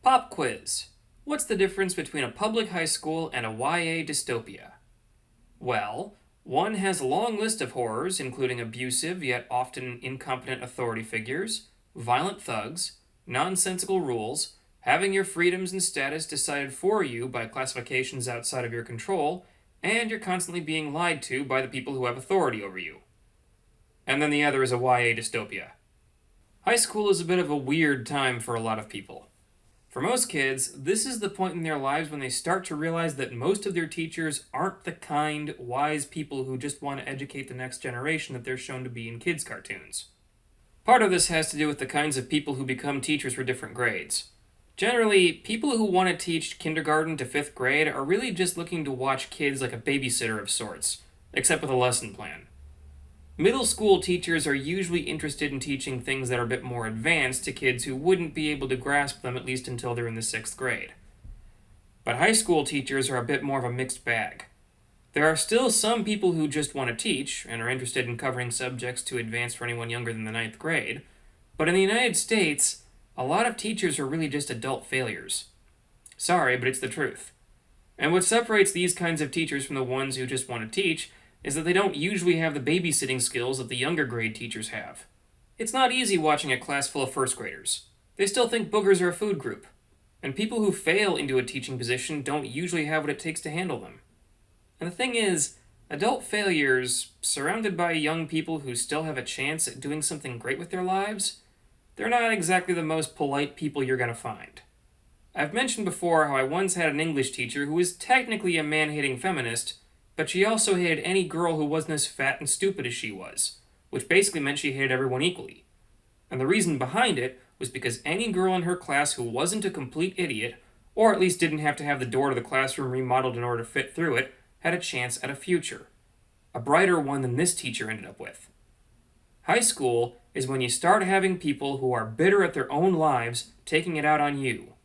Pop quiz. What's the difference between a public high school and a YA dystopia? Well, one has a long list of horrors, including abusive yet often incompetent authority figures, violent thugs, nonsensical rules, having your freedoms and status decided for you by classifications outside of your control, and you're constantly being lied to by the people who have authority over you. And then the other is a YA dystopia. High school is a bit of a weird time for a lot of people. For most kids, this is the point in their lives when they start to realize that most of their teachers aren't the kind, wise people who just want to educate the next generation that they're shown to be in kids' cartoons. Part of this has to do with the kinds of people who become teachers for different grades. Generally, people who want to teach kindergarten to 5th grade are really just looking to watch kids like a babysitter of sorts, except with a lesson plan. Middle school teachers are usually interested in teaching things that are a bit more advanced to kids who wouldn't be able to grasp them at least until they're in the 6th grade. But high school teachers are a bit more of a mixed bag. There are still some people who just want to teach and are interested in covering subjects too advanced for anyone younger than the 9th grade, but in the United States, a lot of teachers are really just adult failures. Sorry, but it's the truth. And what separates these kinds of teachers from the ones who just want to teach is that they don't usually have the babysitting skills that the younger grade teachers have. It's not easy watching a class full of 1st graders. They still think boogers are a food group. And people who fail into a teaching position don't usually have what it takes to handle them. And the thing is, adult failures, surrounded by young people who still have a chance at doing something great with their lives, they're not exactly the most polite people you're going to find. I've mentioned before how I once had an English teacher who was technically a man-hating feminist, but she also hated any girl who wasn't as fat and stupid as she was, which basically meant she hated everyone equally. And the reason behind it was because any girl in her class who wasn't a complete idiot, or at least didn't have to have the door to the classroom remodeled in order to fit through it, had a chance at a future. A brighter one than this teacher ended up with. High school is when you start having people who are bitter at their own lives taking it out on you.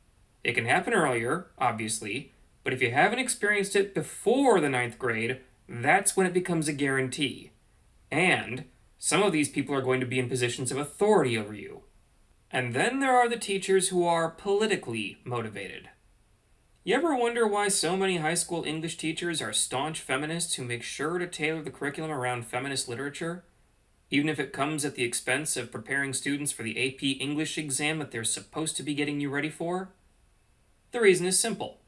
It can happen earlier, obviously, but if you haven't experienced it before the 9th grade, that's when it becomes a guarantee. And some of these people are going to be in positions of authority over you. And then there are the teachers who are politically motivated. You ever wonder why so many high school English teachers are staunch feminists who make sure to tailor the curriculum around feminist literature, even if it comes at the expense of preparing students for the AP English exam that they're supposed to be getting you ready for? The reason is simple.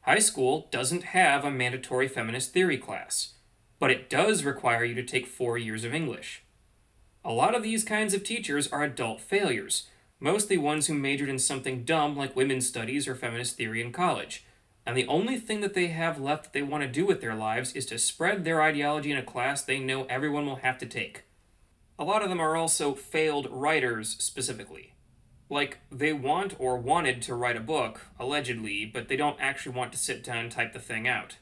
High school doesn't have a mandatory feminist theory class, but it does require you to take 4 years of English. A lot of these kinds of teachers are adult failures, mostly ones who majored in something dumb like women's studies or feminist theory in college, and the only thing that they have left that they want to do with their lives is to spread their ideology in a class they know everyone will have to take. A lot of them are also failed writers specifically. Like, they want or wanted to write a book, allegedly, but they don't actually want to sit down and type the thing out.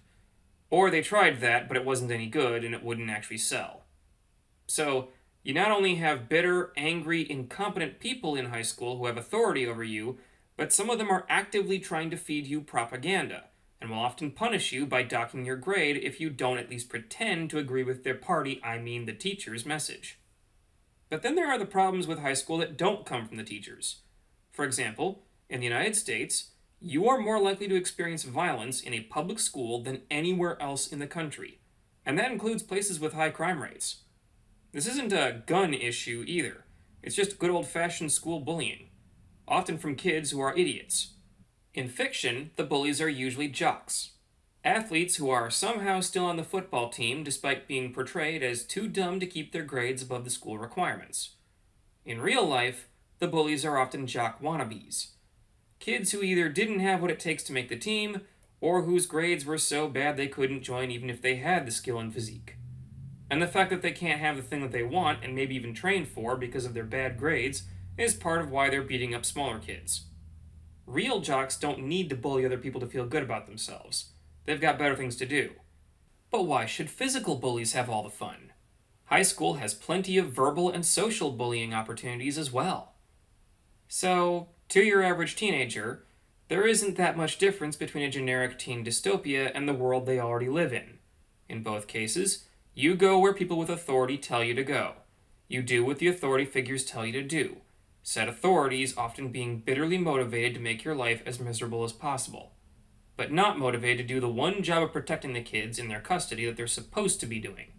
Or they tried that, but it wasn't any good and it wouldn't actually sell. So, you not only have bitter, angry, incompetent people in high school who have authority over you, but some of them are actively trying to feed you propaganda, and will often punish you by docking your grade if you don't at least pretend to agree with their party, I mean the teacher's message. But then there are the problems with high school that don't come from the teachers. For example, in the United States, you are more likely to experience violence in a public school than anywhere else in the country, and that includes places with high crime rates. This isn't a gun issue either. It's just good old-fashioned school bullying, often from kids who are idiots. In fiction, the bullies are usually jocks, athletes who are somehow still on the football team despite being portrayed as too dumb to keep their grades above the school requirements. In real life, the bullies are often jock wannabes. Kids who either didn't have what it takes to make the team, or whose grades were so bad they couldn't join even if they had the skill and physique. And the fact that they can't have the thing that they want, and maybe even train for because of their bad grades, is part of why they're beating up smaller kids. Real jocks don't need to bully other people to feel good about themselves. They've got better things to do. But why should physical bullies have all the fun? High school has plenty of verbal and social bullying opportunities as well. So, to your average teenager, there isn't that much difference between a generic teen dystopia and the world they already live in. In both cases, you go where people with authority tell you to go. You do what the authority figures tell you to do. said authorities often being bitterly motivated to make your life as miserable as possible, but not motivated to do the one job of protecting the kids in their custody that they're supposed to be doing.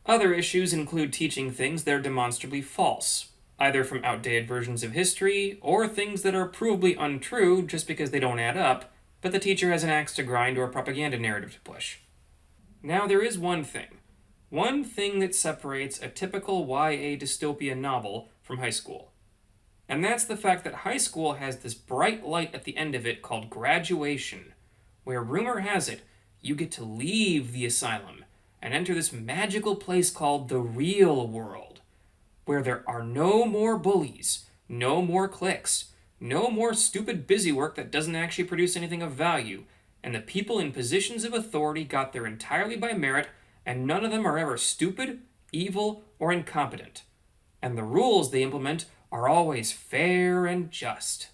Other issues include teaching things that are demonstrably false, either from outdated versions of history or things that are provably untrue just because they don't add up, but the teacher has an axe to grind or a propaganda narrative to push. Now, there is one thing that separates a typical YA dystopia novel from high school. And that's the fact that high school has this bright light at the end of it called graduation, where rumor has it you get to leave the asylum and enter this magical place called the real world, where there are no more bullies, no more cliques, no more stupid busywork that doesn't actually produce anything of value, and the people in positions of authority got there entirely by merit, and none of them are ever stupid, evil, or incompetent. And the rules they implement are always fair and just.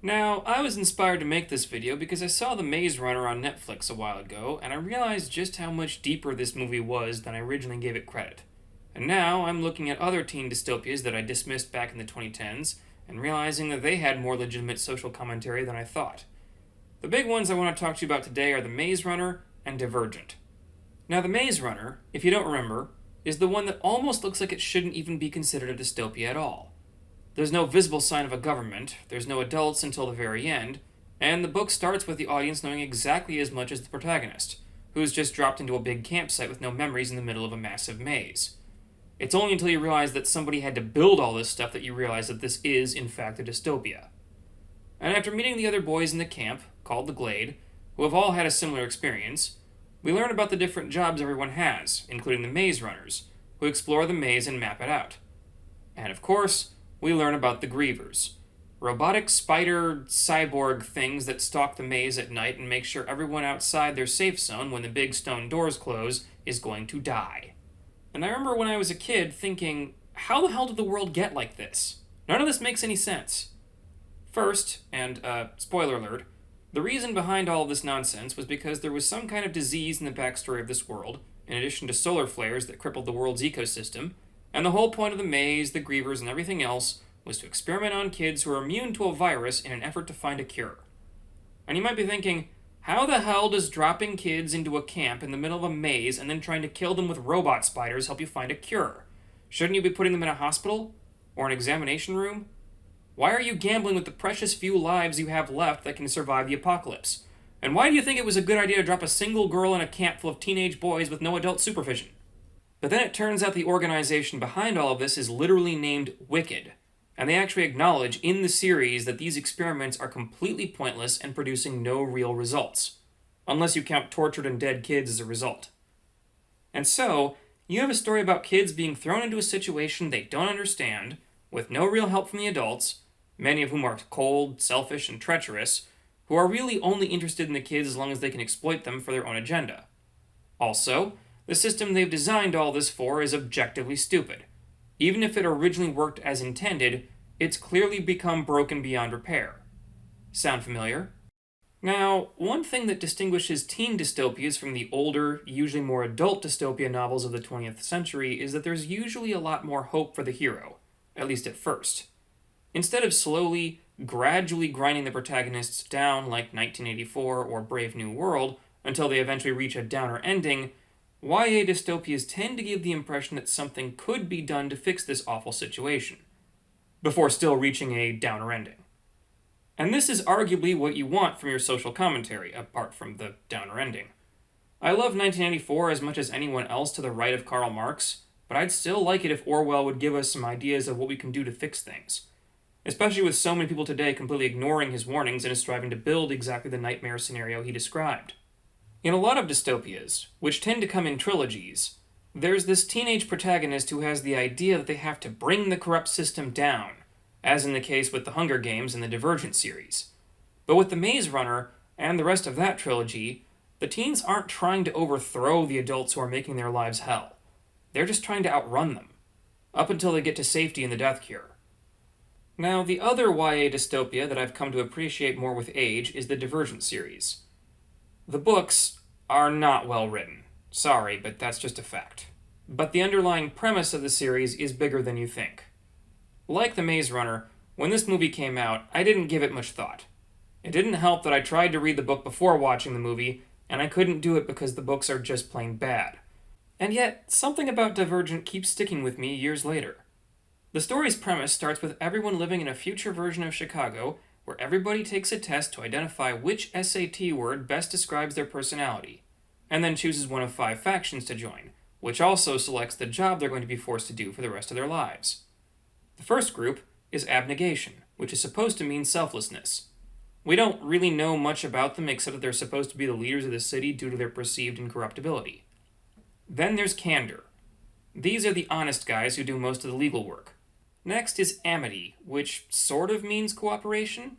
Now, I was inspired to make this video because I saw The Maze Runner on Netflix a while ago, and I realized just how much deeper this movie was than I originally gave it credit. And now I'm looking at other teen dystopias that I dismissed back in the 2010s, and realizing that they had more legitimate social commentary than I thought. The big ones I want to talk to you about today are The Maze Runner and Divergent. Now, The Maze Runner, if you don't remember, is the one that almost looks like it shouldn't even be considered a dystopia at all. There's no visible sign of a government, there's no adults until the very end, and the book starts with the audience knowing exactly as much as the protagonist, who's just dropped into a big campsite with no memories in the middle of a massive maze. It's only until you realize that somebody had to build all this stuff that you realize that this is, in fact, a dystopia. And after meeting the other boys in the camp, called the Glade, who have all had a similar experience, we learn about the different jobs everyone has, including the maze runners, who explore the maze and map it out. And of course, we learn about the Grievers, robotic spider cyborg things that stalk the maze at night and make sure everyone outside their safe zone when the big stone doors close is going to die. And I remember when I was a kid thinking, how the hell did the world get like this? None of this makes any sense. First, and spoiler alert, the reason behind all of this nonsense was because there was some kind of disease in the backstory of this world, in addition to solar flares that crippled the world's ecosystem, and the whole point of the maze, the Grievers, and everything else was to experiment on kids who are immune to a virus in an effort to find a cure. And you might be thinking, how the hell does dropping kids into a camp in the middle of a maze and then trying to kill them with robot spiders help you find a cure? Shouldn't you be putting them in a hospital? Or an examination room? Why are you gambling with the precious few lives you have left that can survive the apocalypse? And why do you think it was a good idea to drop a single girl in a camp full of teenage boys with no adult supervision? But then it turns out the organization behind all of this is literally named Wicked, and they actually acknowledge in the series that these experiments are completely pointless and producing no real results, unless you count tortured and dead kids as a result. And so, you have a story about kids being thrown into a situation they don't understand, with no real help from the adults, many of whom are cold, selfish, and treacherous, who are really only interested in the kids as long as they can exploit them for their own agenda. Also, the system they've designed all this for is objectively stupid. Even if it originally worked as intended, it's clearly become broken beyond repair. Sound familiar? Now, one thing that distinguishes teen dystopias from the older, usually more adult dystopia novels of the 20th century is that there's usually a lot more hope for the hero, at least at first. Instead of slowly, gradually grinding the protagonists down like 1984 or Brave New World until they eventually reach a downer ending, YA dystopias tend to give the impression that something could be done to fix this awful situation, before still reaching a downer ending. And this is arguably what you want from your social commentary, apart from the downer ending. I love 1984 as much as anyone else to the right of Karl Marx, but I'd still like it if Orwell would give us some ideas of what we can do to fix things. Especially with so many people today completely ignoring his warnings and is striving to build exactly the nightmare scenario he described. In a lot of dystopias, which tend to come in trilogies, there's this teenage protagonist who has the idea that they have to bring the corrupt system down, as in the case with the Hunger Games and the Divergent series. But with the Maze Runner and the rest of that trilogy, the teens aren't trying to overthrow the adults who are making their lives hell. They're just trying to outrun them, up until they get to safety in the death cure. Now, the other YA dystopia that I've come to appreciate more with age is the Divergent series. The books are not well written. Sorry, but that's just a fact. But the underlying premise of the series is bigger than you think. Like The Maze Runner, when this movie came out, I didn't give it much thought. It didn't help that I tried to read the book before watching the movie, and I couldn't do it because the books are just plain bad. And yet, something about Divergent keeps sticking with me years later. The story's premise starts with everyone living in a future version of Chicago where everybody takes a test to identify which SAT word best describes their personality, and then chooses one of 5 factions to join, which also selects the job they're going to be forced to do for the rest of their lives. The first group is abnegation, which is supposed to mean selflessness. We don't really know much about them except that they're supposed to be the leaders of the city due to their perceived incorruptibility. Then there's candor. These are the honest guys who do most of the legal work. Next is amity, which sort of means cooperation.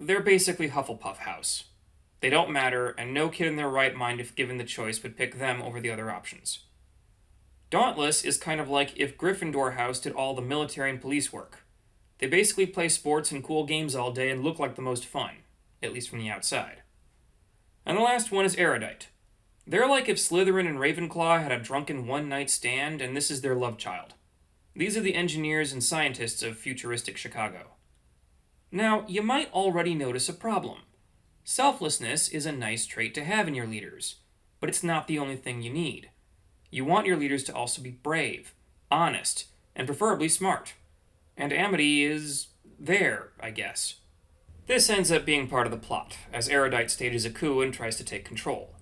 They're basically Hufflepuff House. They don't matter, and no kid in their right mind, if given the choice, would pick them over the other options. Dauntless is kind of like if Gryffindor House did all the military and police work. They basically play sports and cool games all day and look like the most fun, at least from the outside. And the last one is erudite. They're like if Slytherin and Ravenclaw had a drunken one-night stand, and this is their love child. These are the engineers and scientists of futuristic Chicago. Now, you might already notice a problem. Selflessness is a nice trait to have in your leaders, but it's not the only thing you need. You want your leaders to also be brave, honest, and preferably smart. And amity is there, I guess. This ends up being part of the plot, as Erudite stages a coup and tries to take control.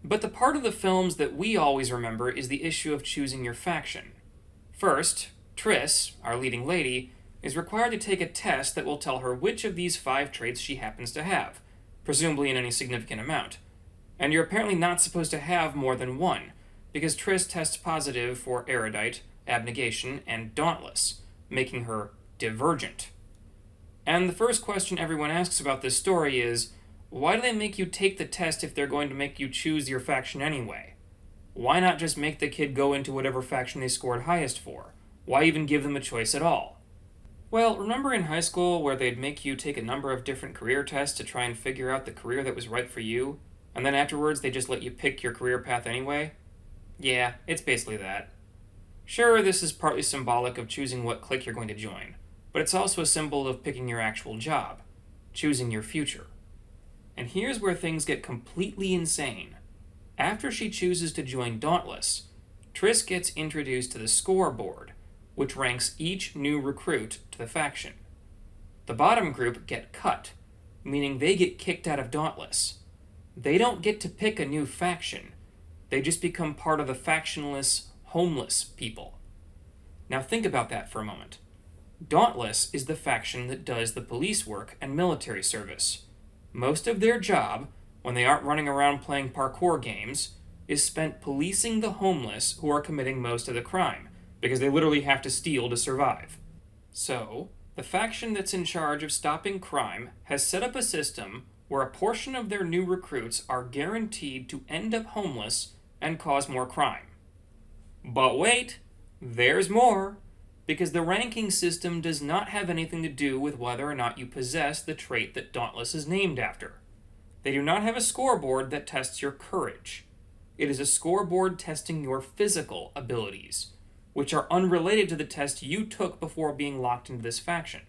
But the part of the films that we always remember is the issue of choosing your faction. First, Triss, our leading lady, is required to take a test that will tell her which of these 5 traits she happens to have, presumably in any significant amount. And you're apparently not supposed to have more than one, because Triss tests positive for erudite, abnegation, and dauntless, making her divergent. And the first question everyone asks about this story is, why do they make you take the test if they're going to make you choose your faction anyway? Why not just make the kid go into whatever faction they scored highest for? Why even give them a choice at all? Well, remember in high school where they'd make you take a number of different career tests to try and figure out the career that was right for you, and then afterwards they just let you pick your career path anyway? Yeah, it's basically that. Sure, this is partly symbolic of choosing what clique you're going to join, but it's also a symbol of picking your actual job, choosing your future. And here's where things get completely insane. After she chooses to join Dauntless, Triss gets introduced to the scoreboard, which ranks each new recruit to the faction. The bottom group get cut, meaning they get kicked out of Dauntless. They don't get to pick a new faction. They just become part of the factionless, homeless people. Now think about that for a moment. Dauntless is the faction that does the police work and military service. Most of their job, when they aren't running around playing parkour games, is spent policing the homeless who are committing most of the crime, because they literally have to steal to survive. So, the faction that's in charge of stopping crime has set up a system where a portion of their new recruits are guaranteed to end up homeless and cause more crime. But wait, there's more, because the ranking system does not have anything to do with whether or not you possess the trait that Dauntless is named after. They do not have a scoreboard that tests your courage. It is a scoreboard testing your physical abilities, which are unrelated to the test you took before being locked into this faction.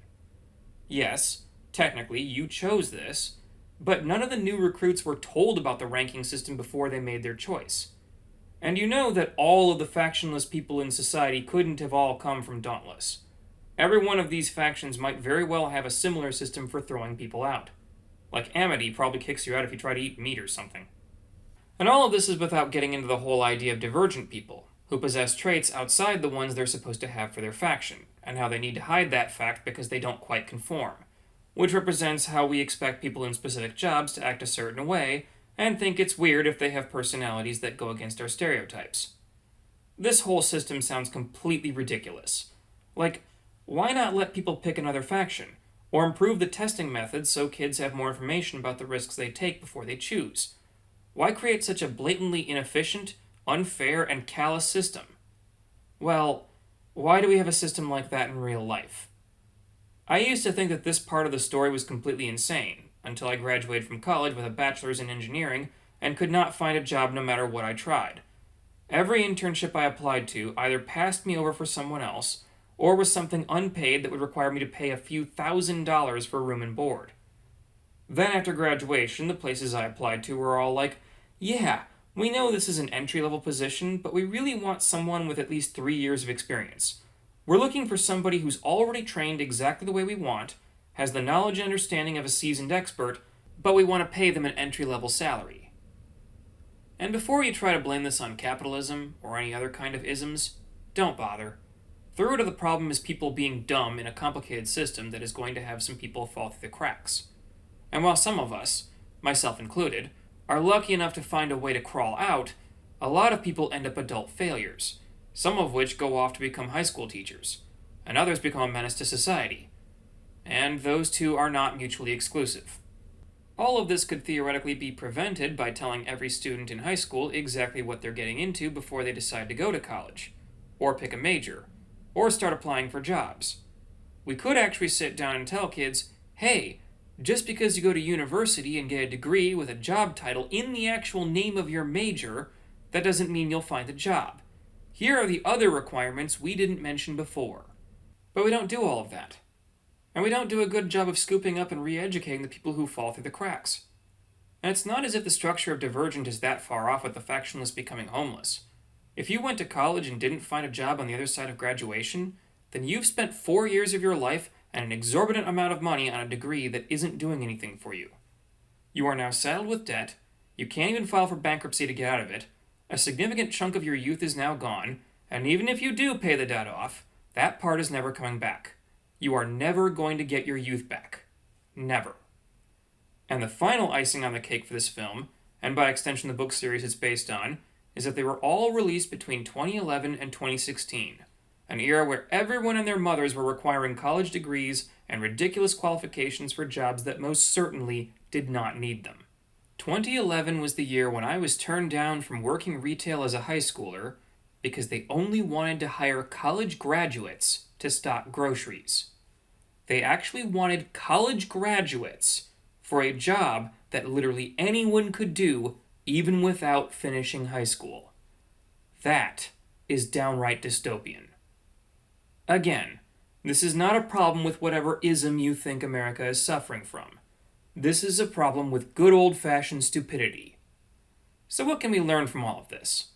Yes, technically you chose this, but none of the new recruits were told about the ranking system before they made their choice. And you know that all of the factionless people in society couldn't have all come from Dauntless. Every one of these factions might very well have a similar system for throwing people out. Like Amity probably kicks you out if you try to eat meat or something. And all of this is without getting into the whole idea of divergent people, who possess traits outside the ones they're supposed to have for their faction, and how they need to hide that fact because they don't quite conform, which represents how we expect people in specific jobs to act a certain way, and think it's weird if they have personalities that go against our stereotypes. This whole system sounds completely ridiculous. Like, why not let people pick another faction, or improve the testing methods so kids have more information about the risks they take before they choose? Why create such a blatantly inefficient, unfair, and callous system? Well, why do we have a system like that in real life? I used to think that this part of the story was completely insane, until I graduated from college with a bachelor's in engineering and could not find a job no matter what I tried. Every internship I applied to either passed me over for someone else, or was something unpaid that would require me to pay a few $1,000s for room and board. Then after graduation, the places I applied to were all like, yeah, we know this is an entry-level position, but we really want someone with at least 3 years of experience. We're looking for somebody who's already trained exactly the way we want, has the knowledge and understanding of a seasoned expert, but we want to pay them an entry-level salary. And before you try to blame this on capitalism or any other kind of isms, don't bother. The root of the problem is people being dumb in a complicated system that is going to have some people fall through the cracks. And while some of us, myself included, are lucky enough to find a way to crawl out, a lot of people end up adult failures, some of which go off to become high school teachers, and others become a menace to society. And those two are not mutually exclusive. All of this could theoretically be prevented by telling every student in high school exactly what they're getting into before they decide to go to college, or pick a major, or start applying for jobs. We could actually sit down and tell kids, hey, just because you go to university and get a degree with a job title in the actual name of your major, that doesn't mean you'll find a job. Here are the other requirements we didn't mention before. But we don't do all of that. And we don't do a good job of scooping up and re-educating the people who fall through the cracks. And it's not as if the structure of Divergent is that far off with the factionless becoming homeless. If you went to college and didn't find a job on the other side of graduation, then you've spent 4 years of your life and an exorbitant amount of money on a degree that isn't doing anything for you. You are now saddled with debt, you can't even file for bankruptcy to get out of it, a significant chunk of your youth is now gone, and even if you do pay the debt off, that part is never coming back. You are never going to get your youth back. Never. And the final icing on the cake for this film, and by extension the book series it's based on, is that they were all released between 2011 and 2016, an era where everyone and their mothers were requiring college degrees and ridiculous qualifications for jobs that most certainly did not need them. 2011 was the year when I was turned down from working retail as a high schooler because they only wanted to hire college graduates to stock groceries. They actually wanted college graduates for a job that literally anyone could do even without finishing high school. That is downright dystopian. Again, this is not a problem with whatever ism you think America is suffering from. This is a problem with good old-fashioned stupidity. So what can we learn from all of this?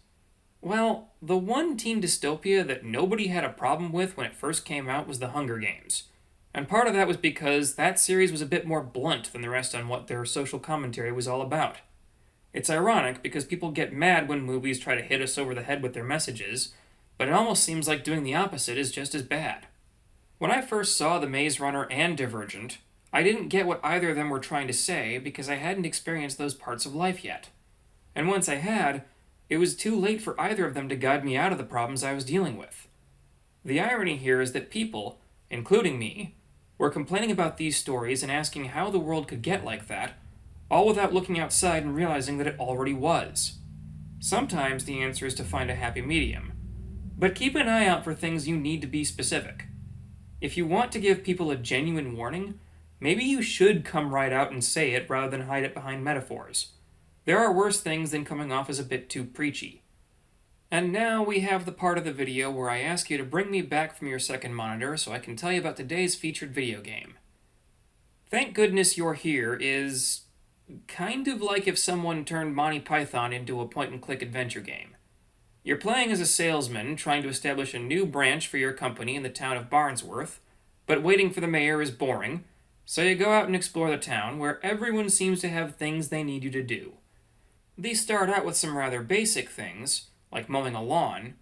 Well, the one teen dystopia that nobody had a problem with when it first came out was The Hunger Games. And part of that was because that series was a bit more blunt than the rest on what their social commentary was all about. It's ironic because people get mad when movies try to hit us over the head with their messages, but it almost seems like doing the opposite is just as bad. When I first saw The Maze Runner and Divergent, I didn't get what either of them were trying to say because I hadn't experienced those parts of life yet. And once I had, it was too late for either of them to guide me out of the problems I was dealing with. The irony here is that people, including me, were complaining about these stories and asking how the world could get like that, all without looking outside and realizing that it already was. Sometimes the answer is to find a happy medium, but keep an eye out for things you need to be specific. If you want to give people a genuine warning, maybe you should come right out and say it rather than hide it behind metaphors. There are worse things than coming off as a bit too preachy. And now we have the part of the video where I ask you to bring me back from your second monitor so I can tell you about today's featured video game. Thank Goodness You're Here is kind of like if someone turned Monty Python into a point-and-click adventure game. You're playing as a salesman trying to establish a new branch for your company in the town of Barnsworth, but waiting for the mayor is boring, so you go out and explore the town where everyone seems to have things they need you to do. These start out with some rather basic things, like mowing a lawn,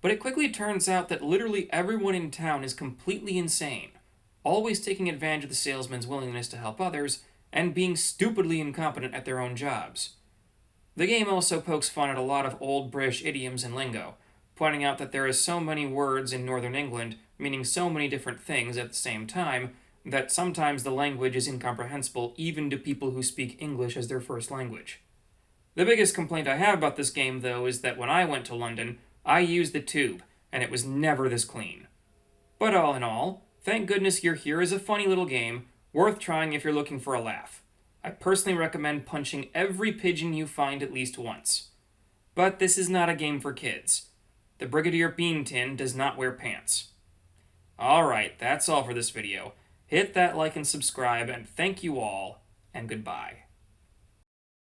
but it quickly turns out that literally everyone in town is completely insane, always taking advantage of the salesman's willingness to help others, and being stupidly incompetent at their own jobs. The game also pokes fun at a lot of old British idioms and lingo, pointing out that there is so many words in Northern England meaning so many different things at the same time that sometimes the language is incomprehensible even to people who speak English as their first language. The biggest complaint I have about this game, though, is that when I went to London, I used the tube, and it was never this clean. But all in all, Thank goodness You're Here is a funny little game, worth trying if you're looking for a laugh. I personally recommend punching every pigeon you find at least once. But this is not a game for kids. The Brigadier Bean Tin does not wear pants. Alright, that's all for this video. Hit that like and subscribe, and thank you all, and goodbye.